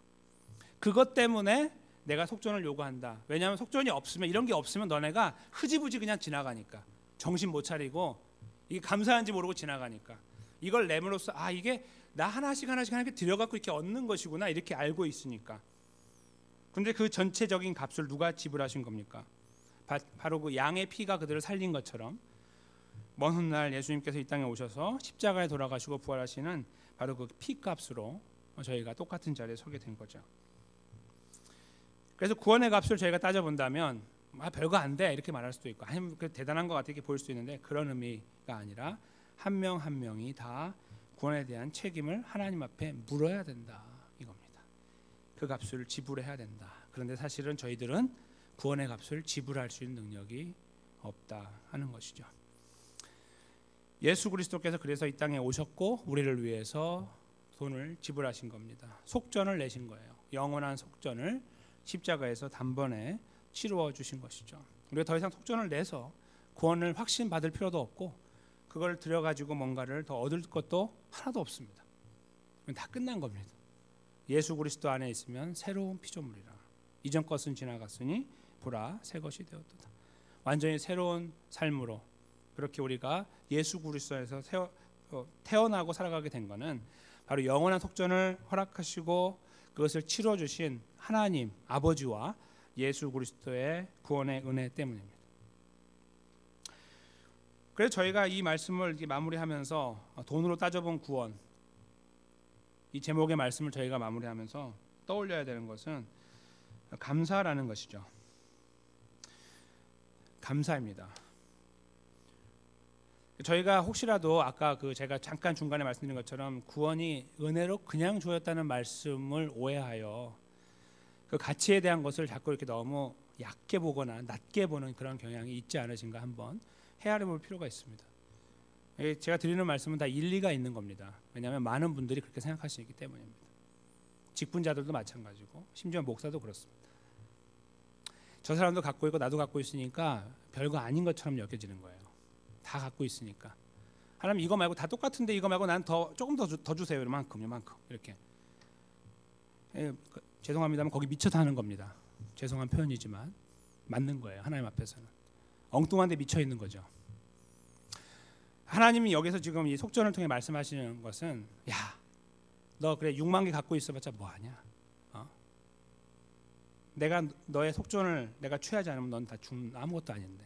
그것 때문에 내가 속전을 요구한다. 왜냐하면 속전이 없으면, 이런 게 없으면 너네가 흐지부지 그냥 지나가니까, 정신 못 차리고 이게 감사한지 모르고 지나가니까, 이걸 내므로써 이게 나 하나씩 하나씩 들여갖고 이렇게 얻는 것이구나 이렇게 알고 있으니까. 근데 그 전체적인 값을 누가 지불하신 겁니까? 바로 그 양의 피가 그들을 살린 것처럼 먼 훗날 예수님께서 이 땅에 오셔서 십자가에 돌아가시고 부활하시는 바로 그 피값으로 저희가 똑같은 자리에 서게 된 거죠. 그래서 구원의 값을 저희가 따져본다면 별거 안 돼 이렇게 말할 수도 있고, 아니면 대단한 것 같아 이렇게 보일 수도 있는데, 그런 의미가 아니라 한 명 한 명이 다 구원에 대한 책임을 하나님 앞에 물어야 된다 이겁니다. 그 값을 지불해야 된다. 그런데 사실은 저희들은 구원의 값을 지불할 수 있는 능력이 없다 하는 것이죠. 예수 그리스도께서 그래서 이 땅에 오셨고 우리를 위해서 돈을 지불하신 겁니다. 속전을 내신 거예요. 영원한 속전을 십자가에서 단번에 치루어 주신 것이죠. 우리가 더 이상 속전을 내서 구원을 확신 받을 필요도 없고 그걸 들여가지고 뭔가를 더 얻을 것도 하나도 없습니다. 다 끝난 겁니다. 예수 그리스도 안에 있으면 새로운 피조물이라. 이전 것은 지나갔으니 보라 새 것이 되었도다. 완전히 새로운 삶으로 그렇게 우리가 예수 그리스도에서 태어나고 살아가게 된 것은 바로 영원한 속전을 허락하시고 그것을 치러 주신 하나님 아버지와 예수 그리스도의 구원의 은혜 때문입니다. 그래서 저희가 이 말씀을 이렇게 마무리하면서 돈으로 따져본 구원, 이 제목의 말씀을 저희가 마무리하면서 떠올려야 되는 것은 감사라는 것이죠. 감사입니다. 저희가 혹시라도 아까 제가 잠깐 중간에 말씀드린 것처럼 구원이 은혜로 그냥 주었다는 말씀을 오해하여 그 가치에 대한 것을 자꾸 이렇게 너무 얕게 보거나 낮게 보는 그런 경향이 있지 않으신가 한번 헤아려 볼 필요가 있습니다. 제가 드리는 말씀은 다 일리가 있는 겁니다. 왜냐하면 많은 분들이 그렇게 생각하시기 때문입니다. 직분자들도 마찬가지고 심지어 목사도 그렇습니다. 저 사람도 갖고 있고 나도 갖고 있으니까 별거 아닌 것처럼 여겨지는 거예요. 다 갖고 있으니까. 하나님 이거 말고 다 똑같은데 이거 말고 난 조금 더 주세요. 요만큼 이렇게. 죄송합니다만 거기 미쳐서 하는 겁니다. 죄송한 표현이지만 맞는 거예요. 하나님 앞에서는 엉뚱한데 미쳐 있는 거죠. 하나님이 여기서 지금 이 속전을 통해 말씀하시는 것은 야, 너 그래 6만 개 갖고 있어봤자 뭐하냐? 내가 너의 속전을 내가 취하지 않으면 넌 다 아무것도 아닌데.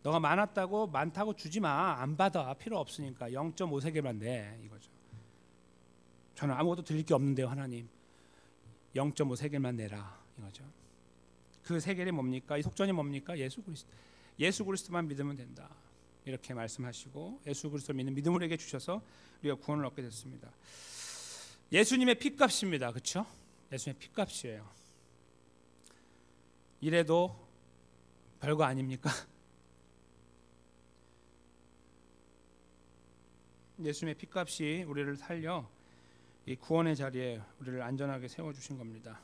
너가 많다고 주지 마. 안 받아. 필요 없으니까 0.5세겔만 내 이거죠. 저는 아무것도 드릴 게 없는데요, 하나님. 0.5세겔만 내라 이거죠. 그 세겔이 뭡니까? 이 속전이 뭡니까? 예수 그리스도. 예수 그리스도만 믿으면 된다. 이렇게 말씀하시고 예수 그리스도 믿는 믿음을 우리에게 주셔서 우리가 구원을 얻게 됐습니다. 예수님의 핏값입니다. 그렇죠? 예수님의 핏값이에요. 이래도 별거 아닙니까? 예수님의 핏값이 우리를 살려 이 구원의 자리에 우리를 안전하게 세워주신 겁니다.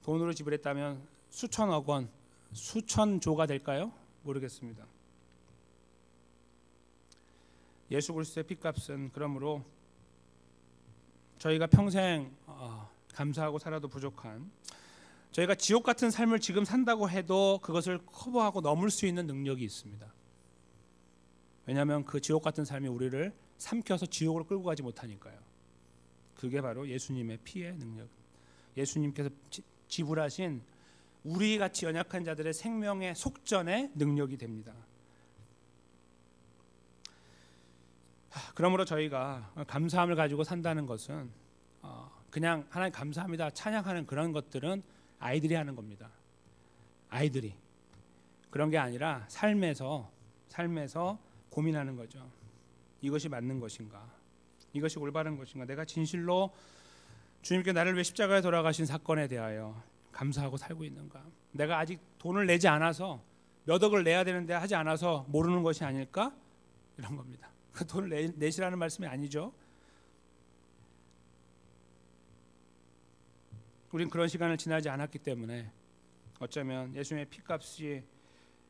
돈으로 지불했다면 수천억 원, 수천조가 될까요? 모르겠습니다. 예수 그리스도의 핏값은 그러므로 저희가 평생 감사하고 살아도 부족한, 저희가 지옥 같은 삶을 지금 산다고 해도 그것을 커버하고 넘을 수 있는 능력이 있습니다. 왜냐하면 그 지옥 같은 삶이 우리를 삼켜서 지옥으로 끌고 가지 못하니까요. 그게 바로 예수님의 피의 능력. 예수님께서 지불하신 우리같이 연약한 자들의 생명의 속전의 능력이 됩니다. 그러므로 저희가 감사함을 가지고 산다는 것은 그냥 하나님 감사합니다 찬양하는 그런 것들은 아이들이 하는 겁니다. 아이들이 그런 게 아니라 삶에서 고민하는 거죠. 이것이 맞는 것인가? 이것이 올바른 것인가? 내가 진실로 주님께 나를 왜 십자가에 돌아가신 사건에 대하여 감사하고 살고 있는가? 내가 아직 돈을 내지 않아서 몇 억을 내야 되는데 하지 않아서 모르는 것이 아닐까? 이런 겁니다. 그 돈을 내시라는 말씀이 아니죠. 우린 그런 시간을 지나지 않았기 때문에 어쩌면 예수님의 피값이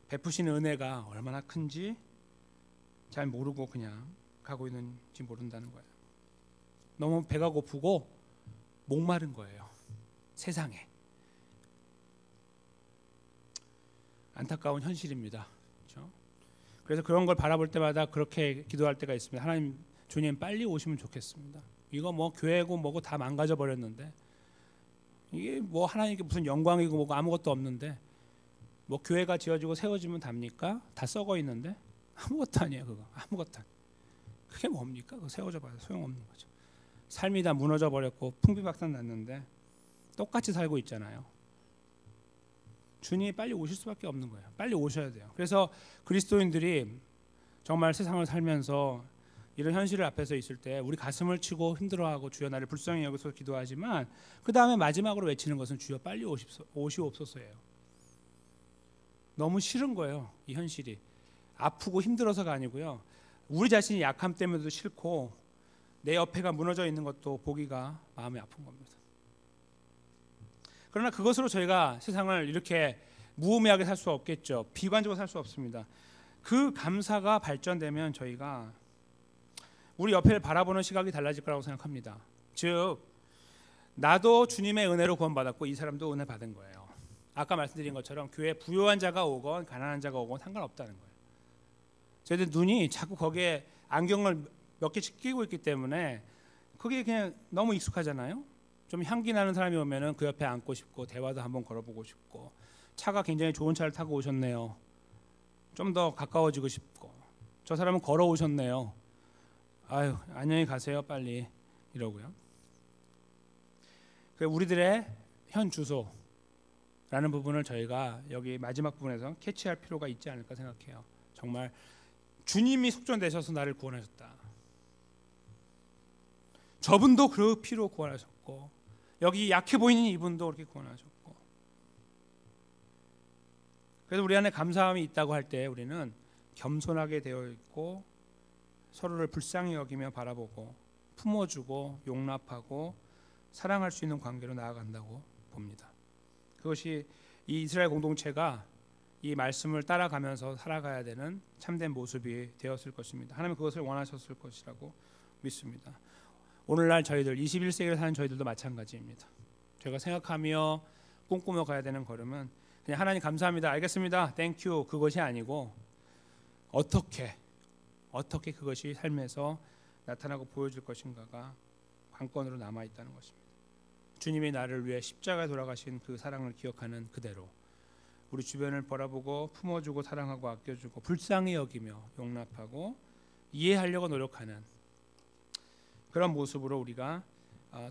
베푸시는 은혜가 얼마나 큰지 잘 모르고 그냥 가고 있는지 모른다는 거예요. 너무 배가 고프고 목마른 거예요. 세상에. 안타까운 현실입니다. 그렇죠? 그래서 그런 걸 바라볼 때마다 그렇게 기도할 때가 있습니다. 하나님, 주님 빨리 오시면 좋겠습니다. 이거 뭐 교회고 뭐고 다 망가져 버렸는데 이게 뭐 하나님께 무슨 영광이고 뭐고 아무것도 없는데 뭐 교회가 지어지고 세워지면 답니까? 다 썩어 있는데 아무것도 아니에요. 그거 아무것도 아니에요. 그게 뭡니까? 그거 세워져 봐도 소용없는 거죠. 삶이 다 무너져 버렸고 풍비박산 났는데 똑같이 살고 있잖아요. 주님이 빨리 오실 수밖에 없는 거예요. 빨리 오셔야 돼요. 그래서 그리스도인들이 정말 세상을 살면서 이런 현실을 앞에서 있을 때 우리 가슴을 치고 힘들어하고 주여 나를 불쌍히 여기서 기도하지만 그 다음에 마지막으로 외치는 것은 주여 빨리 오시옵소서예요. 너무 싫은 거예요. 이 현실이. 아프고 힘들어서가 아니고요. 우리 자신이 약함 때문에도 싫고 내 옆에가 무너져 있는 것도 보기가 마음이 아픈 겁니다. 그러나 그것으로 저희가 세상을 이렇게 무의미하게 살 수 없겠죠. 비관적으로 살 수 없습니다. 그 감사가 발전되면 저희가 우리 옆을 바라보는 시각이 달라질 거라고 생각합니다. 즉 나도 주님의 은혜로 구원받았고 이 사람도 은혜 받은 거예요. 아까 말씀드린 것처럼 교회에 부유한 자가 오건 가난한 자가 오건 상관없다는 거예요. 저희들 눈이 자꾸 거기에 안경을 몇 개씩 끼고 있기 때문에 그게 그냥 너무 익숙하잖아요. 좀 향기 나는 사람이 오면은 그 옆에 앉고 싶고 대화도 한번 걸어보고 싶고, 차가 굉장히 좋은 차를 타고 오셨네요. 좀 더 가까워지고 싶고, 저 사람은 걸어오셨네요. 아유 안녕히 가세요 빨리 이러고요. 우리들의 현 주소라는 부분을 저희가 여기 마지막 부분에서 캐치할 필요가 있지 않을까 생각해요. 정말 주님이 속전되셔서 나를 구원하셨다. 저분도 그 피로 구원하셨고 여기 약해 보이는 이분도 그렇게 구원하셨고, 그래서 우리 안에 감사함이 있다고 할 때 우리는 겸손하게 되어 있고 서로를 불쌍히 여기며 바라보고 품어주고 용납하고 사랑할 수 있는 관계로 나아간다고 봅니다. 그것이 이 이스라엘 공동체가 이 말씀을 따라가면서 살아가야 되는 참된 모습이 되었을 것입니다. 하나님은 그것을 원하셨을 것이라고 믿습니다. 오늘날 저희들 21세기를 사는 저희들도 마찬가지입니다. 저희가 생각하며 꿈꾸며 가야 되는 걸음은 그냥 하나님 감사합니다, 알겠습니다, 땡큐, 그것이 아니고 어떻게 그것이 삶에서 나타나고 보여질 것인가가 관건으로 남아있다는 것입니다. 주님이 나를 위해 십자가에 돌아가신 그 사랑을 기억하는 그대로 우리 주변을 바라보고 품어주고 사랑하고 아껴주고 불쌍히 여기며 용납하고 이해하려고 노력하는 그런 모습으로 우리가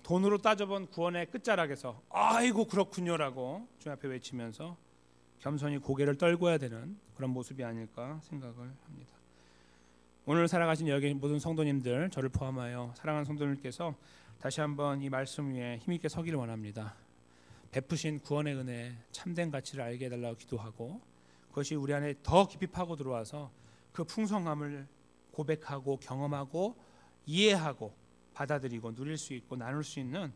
돈으로 따져본 구원의 끝자락에서 아이고 그렇군요라고 주님 앞에 외치면서 겸손히 고개를 떨궈야 되는 그런 모습이 아닐까 생각을 합니다. 오늘 살아가신 여기 모든 성도님들, 저를 포함하여 사랑하는 성도님께서 다시 한번 이 말씀 위에 힘있게 서기를 원합니다. 베푸신 구원의 은혜, 참된 가치를 알게 해달라고 기도하고, 그것이 우리 안에 더 깊이 파고 들어와서 그 풍성함을 고백하고 경험하고 이해하고 받아들이고 누릴 수 있고 나눌 수 있는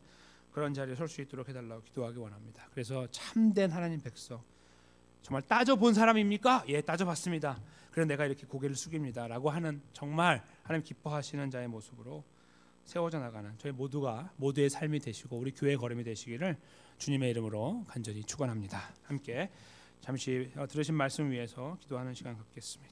그런 자리에 설 수 있도록 해달라고 기도하기 원합니다. 그래서 참된 하나님 백성, 정말 따져본 사람입니까? 예, 따져봤습니다. 그래서 내가 이렇게 고개를 숙입니다 라고 하는 정말 하나님 기뻐하시는 자의 모습으로 세워져 나가는 저희 모두의 삶이 되시고 우리 교회의 걸음이 되시기를 주님의 이름으로 간절히 축원합니다. 함께 잠시 들으신 말씀 위해서 기도하는 시간 갖겠습니다.